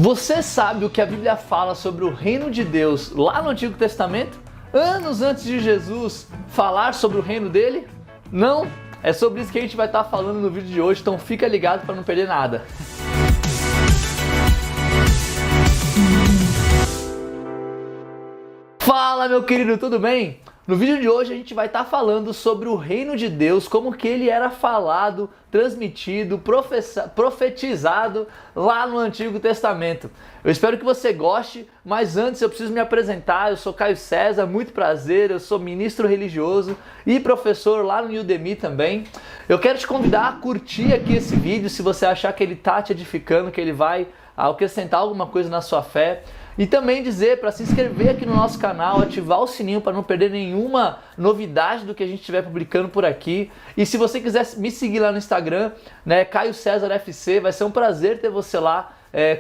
Você sabe o que a Bíblia fala sobre o reino de Deus lá no Antigo Testamento? Anos antes de Jesus falar sobre o reino dele? Não? É sobre isso que a gente vai estar falando no vídeo de hoje, então fica ligado para não perder nada. Fala, meu querido, tudo bem? No vídeo de hoje a gente vai estar falando sobre o reino de Deus, como que ele era falado, transmitido, profetizado lá no Antigo Testamento. Eu espero que você goste, mas antes eu preciso me apresentar. Eu sou Caio César, muito prazer, eu sou ministro religioso e professor lá no Udemy também. Eu quero te convidar a curtir aqui esse vídeo, se você achar que ele está te edificando, que ele vai acrescentar alguma coisa na sua fé. E também dizer para se inscrever aqui no nosso canal, ativar o sininho para não perder nenhuma novidade do que a gente estiver publicando por aqui. E se você quiser me seguir lá no Instagram, né, Caio César FC, vai ser um prazer ter você lá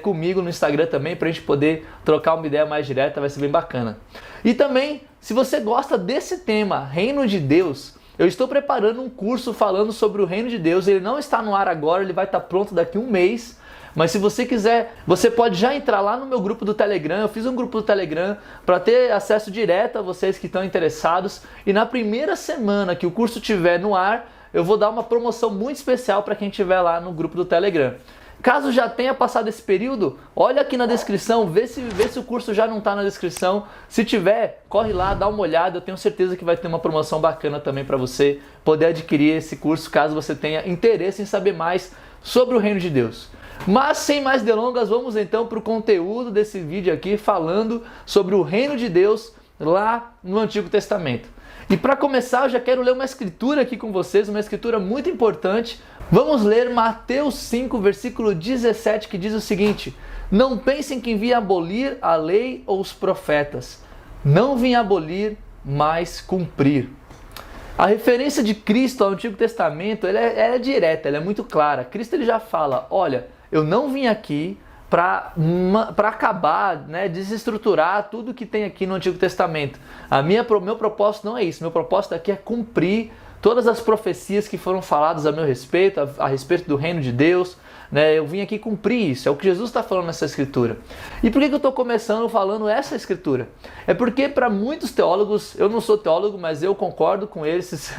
comigo no Instagram também, para a gente poder trocar uma ideia mais direta, vai ser bem bacana. E também, se você gosta desse tema, Reino de Deus, eu estou preparando um curso falando sobre o Reino de Deus. Ele não está no ar agora, ele vai estar pronto daqui a um mês. Mas se você quiser, você pode já entrar lá no meu grupo do Telegram. Eu fiz um grupo do Telegram para ter acesso direto a vocês que estão interessados. E na primeira semana que o curso estiver no ar, eu vou dar uma promoção muito especial para quem estiver lá no grupo do Telegram. Caso já tenha passado esse período, olha aqui na descrição, vê se o curso já não está na descrição. Se tiver, corre lá, dá uma olhada. Eu tenho certeza que vai ter uma promoção bacana também para você poder adquirir esse curso, caso você tenha interesse em saber mais sobre o Reino de Deus. Mas sem mais delongas, vamos então para o conteúdo desse vídeo aqui, falando sobre o reino de Deus lá no Antigo Testamento. E para começar, eu já quero ler uma escritura aqui com vocês, uma escritura muito importante. Vamos ler Mateus 5, versículo 17, que diz o seguinte: não pensem que vim abolir a lei ou os profetas. Não vim abolir, mas cumprir. A referência de Cristo ao Antigo Testamento ela é direta, ela é muito clara. Cristo ele já fala, olha, eu não vim aqui para acabar, desestruturar tudo que tem aqui no Antigo Testamento. Meu propósito não é isso. Meu propósito aqui é cumprir todas as profecias que foram faladas a meu respeito, a respeito do reino de Deus. Eu vim aqui cumprir isso, é o que Jesus está falando nessa escritura. E por que eu estou começando falando essa escritura? É porque para muitos teólogos, eu não sou teólogo, mas eu concordo com eles,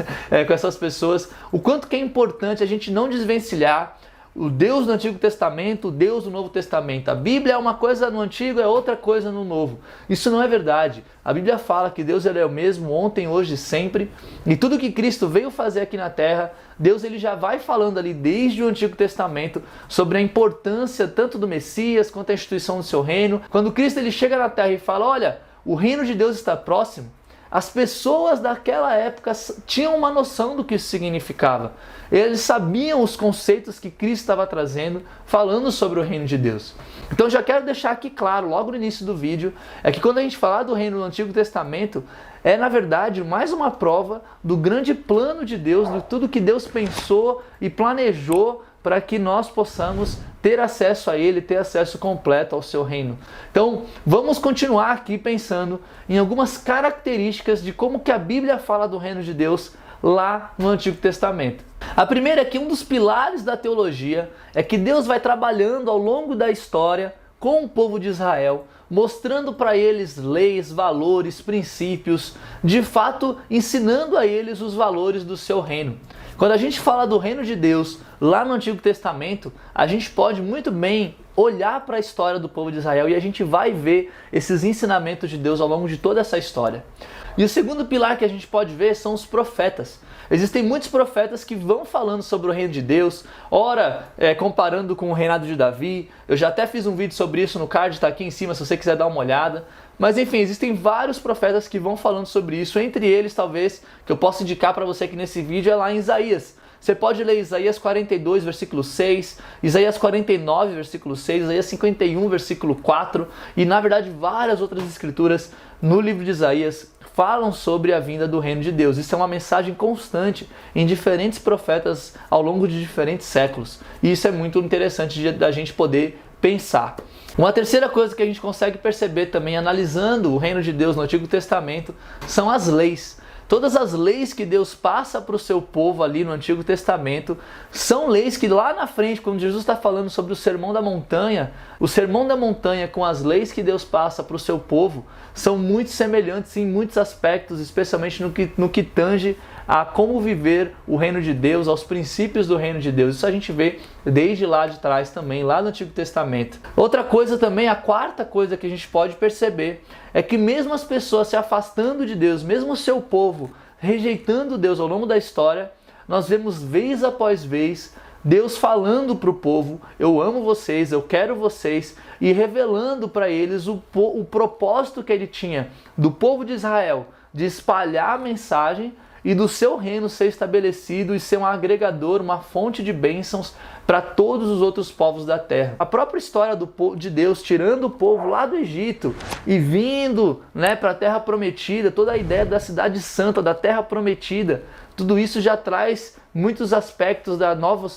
com essas pessoas, o quanto que é importante a gente não desvencilhar o Deus do Antigo Testamento, o Deus do Novo Testamento. A Bíblia é uma coisa no Antigo, é outra coisa no Novo. Isso não é verdade. A Bíblia fala que Deus ele é o mesmo ontem, hoje e sempre. E tudo que Cristo veio fazer aqui na Terra, Deus ele já vai falando ali desde o Antigo Testamento sobre a importância tanto do Messias quanto a instituição do seu reino. Quando Cristo ele chega na Terra e fala, olha, o reino de Deus está próximo, as pessoas daquela época tinham uma noção do que isso significava. Eles sabiam os conceitos que Cristo estava trazendo, falando sobre o reino de Deus. Então já quero deixar aqui claro, logo no início do vídeo, é que quando a gente falar do reino do Antigo Testamento, é na verdade mais uma prova do grande plano de Deus, de tudo que Deus pensou e planejou para que nós possamos ter acesso a Ele, ter acesso completo ao seu reino. Então, vamos continuar aqui pensando em algumas características de como que a Bíblia fala do reino de Deus lá no Antigo Testamento. A primeira é que um dos pilares da teologia é que Deus vai trabalhando ao longo da história com o povo de Israel, mostrando para eles leis, valores, princípios, de fato ensinando a eles os valores do seu reino. Quando a gente fala do reino de Deus lá no Antigo Testamento, a gente pode muito bem olhar para a história do povo de Israel e a gente vai ver esses ensinamentos de Deus ao longo de toda essa história. E o segundo pilar que a gente pode ver são os profetas. Existem muitos profetas que vão falando sobre o reino de Deus, ora comparando com o reinado de Davi. Eu já até fiz um vídeo sobre isso no card, está aqui em cima se você quiser dar uma olhada. Mas enfim, existem vários profetas que vão falando sobre isso. Entre eles, talvez, que eu possa indicar para você aqui nesse vídeo, é lá em Isaías. Você pode ler Isaías 42, versículo 6, Isaías 49, versículo 6, Isaías 51, versículo 4 e, na verdade, várias outras escrituras no livro de Isaías falam sobre a vinda do reino de Deus. Isso é uma mensagem constante em diferentes profetas ao longo de diferentes séculos. E isso é muito interessante da gente poder pensar. Uma terceira coisa que a gente consegue perceber também analisando o reino de Deus no Antigo Testamento são as leis. Todas as leis que Deus passa para o seu povo ali no Antigo Testamento são leis que lá na frente, quando Jesus está falando sobre o Sermão da Montanha, o Sermão da Montanha com as leis que Deus passa para o seu povo são muito semelhantes em muitos aspectos, especialmente no que tange a como viver o reino de Deus, aos princípios do reino de Deus. Isso a gente vê desde lá de trás também, lá no Antigo Testamento. Outra coisa também, a quarta coisa que a gente pode perceber, é que mesmo as pessoas se afastando de Deus, mesmo o seu povo rejeitando Deus ao longo da história, nós vemos vez após vez Deus falando para o povo: eu amo vocês, eu quero vocês, e revelando para eles o propósito que ele tinha do povo de Israel, de espalhar a mensagem e do seu reino ser estabelecido e ser um agregador, uma fonte de bênçãos para todos os outros povos da terra. A própria história de Deus tirando o povo lá do Egito e vindo, para a terra prometida, toda a ideia da cidade santa, da terra prometida, tudo isso já traz muitos aspectos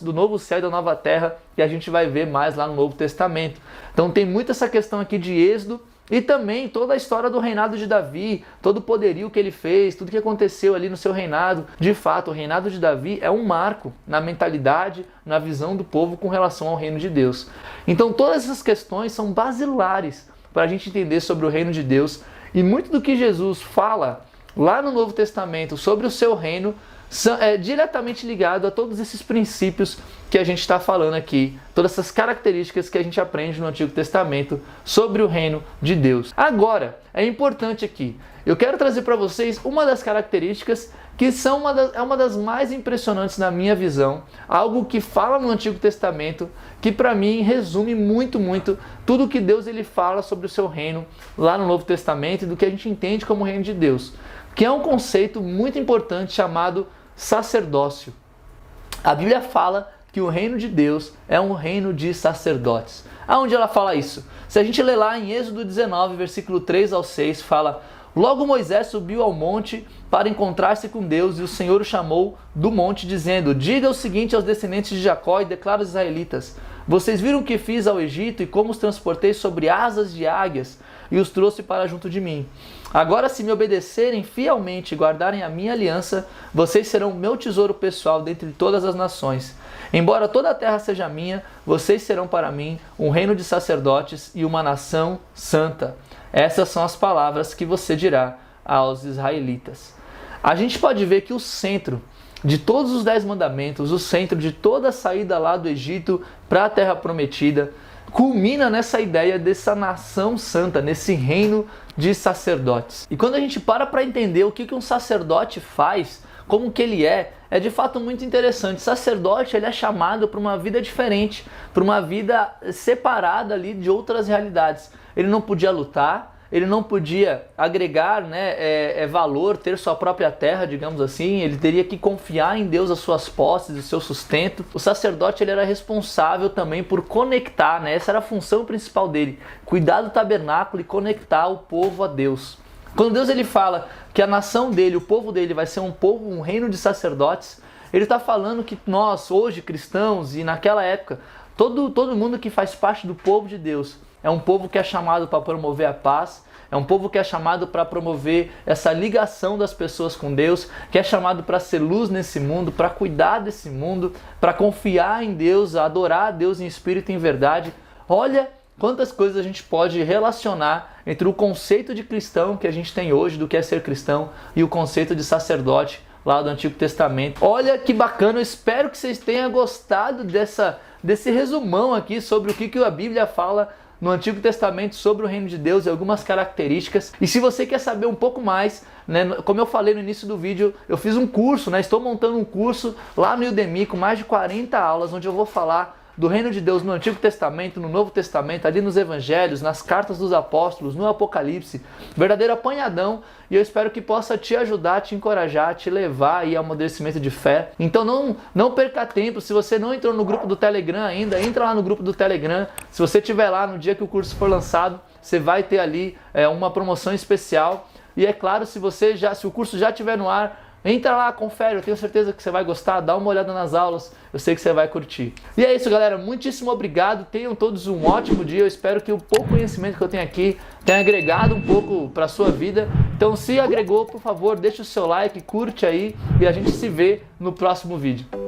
do novo céu e da nova terra que a gente vai ver mais lá no Novo Testamento. Então tem muito essa questão aqui de Êxodo, e também toda a história do reinado de Davi, todo o poderio que ele fez, tudo que aconteceu ali no seu reinado. De fato, o reinado de Davi é um marco na mentalidade, na visão do povo com relação ao reino de Deus. Então todas essas questões são basilares para a gente entender sobre o reino de Deus, e muito do que Jesus fala lá no Novo Testamento sobre o seu reino é diretamente ligado a todos esses princípios que a gente está falando aqui, todas essas características que a gente aprende no Antigo Testamento sobre o reino de Deus. Agora, é importante aqui, eu quero trazer para vocês uma das características que é uma das mais impressionantes na minha visão, algo que fala no Antigo Testamento, que para mim resume muito tudo que Deus ele fala sobre o seu reino lá no Novo Testamento e do que a gente entende como reino de Deus, que é um conceito muito importante chamado sacerdócio. A Bíblia fala que o reino de Deus é um reino de sacerdotes. Aonde ela fala isso? Se a gente ler lá em Êxodo 19, versículo 3 ao 6, fala: logo Moisés subiu ao monte para encontrar-se com Deus, e o Senhor o chamou do monte, dizendo: diga o seguinte aos descendentes de Jacó e declara aos israelitas: vocês viram o que fiz ao Egito e como os transportei sobre asas de águias e os trouxe para junto de mim. Agora, se me obedecerem fielmente e guardarem a minha aliança, vocês serão meu tesouro pessoal dentre todas as nações. Embora toda a terra seja minha, vocês serão para mim um reino de sacerdotes e uma nação santa. Essas são as palavras que você dirá aos israelitas. A gente pode ver que o centro de todos os 10 mandamentos, o centro de toda a saída lá do Egito para a terra prometida, culmina nessa ideia dessa nação santa, nesse reino de sacerdotes. E quando a gente para entender o que um sacerdote faz, como que ele é de fato muito interessante. O sacerdote ele é chamado para uma vida diferente, para uma vida separada ali de outras realidades. Ele não podia lutar, ele não podia agregar valor, ter sua própria terra, digamos assim. Ele teria que confiar em Deus as suas posses, o seu sustento. O sacerdote ele era responsável também por conectar, essa era a função principal dele, cuidar do tabernáculo e conectar o povo a Deus. Quando Deus ele fala que a nação dele, o povo dele vai ser um povo, um reino de sacerdotes, ele está falando que nós, hoje cristãos e naquela época, todo mundo que faz parte do povo de Deus, é um povo que é chamado para promover a paz, é um povo que é chamado para promover essa ligação das pessoas com Deus, que é chamado para ser luz nesse mundo, para cuidar desse mundo, para confiar em Deus, adorar a Deus em espírito e em verdade. Olha quantas coisas a gente pode relacionar entre o conceito de cristão que a gente tem hoje, do que é ser cristão, e o conceito de sacerdote lá do Antigo Testamento. Olha que bacana, eu espero que vocês tenham gostado desse resumão aqui sobre o que a Bíblia fala no Antigo Testamento sobre o reino de Deus e algumas características. E se você quer saber um pouco mais, como eu falei no início do vídeo, eu fiz um curso, estou montando um curso lá no Udemy com mais de 40 aulas, onde eu vou falar do reino de Deus no Antigo Testamento, no Novo Testamento, ali nos Evangelhos, nas cartas dos apóstolos, no Apocalipse, verdadeiro apanhadão, e eu espero que possa te ajudar, te encorajar, te levar aí ao amadurecimento de fé. Então não perca tempo, se você não entrou no grupo do Telegram ainda, entra lá no grupo do Telegram. Se você estiver lá no dia que o curso for lançado, você vai ter ali uma promoção especial. E é claro, se o curso já estiver no ar, Entra lá, confere, eu tenho certeza que você vai gostar, dá uma olhada nas aulas, eu sei que você vai curtir. E é isso, galera, muitíssimo obrigado, tenham todos um ótimo dia, eu espero que o pouco conhecimento que eu tenho aqui tenha agregado um pouco para a sua vida. Então, se agregou, por favor, deixa o seu like, curte aí e a gente se vê no próximo vídeo.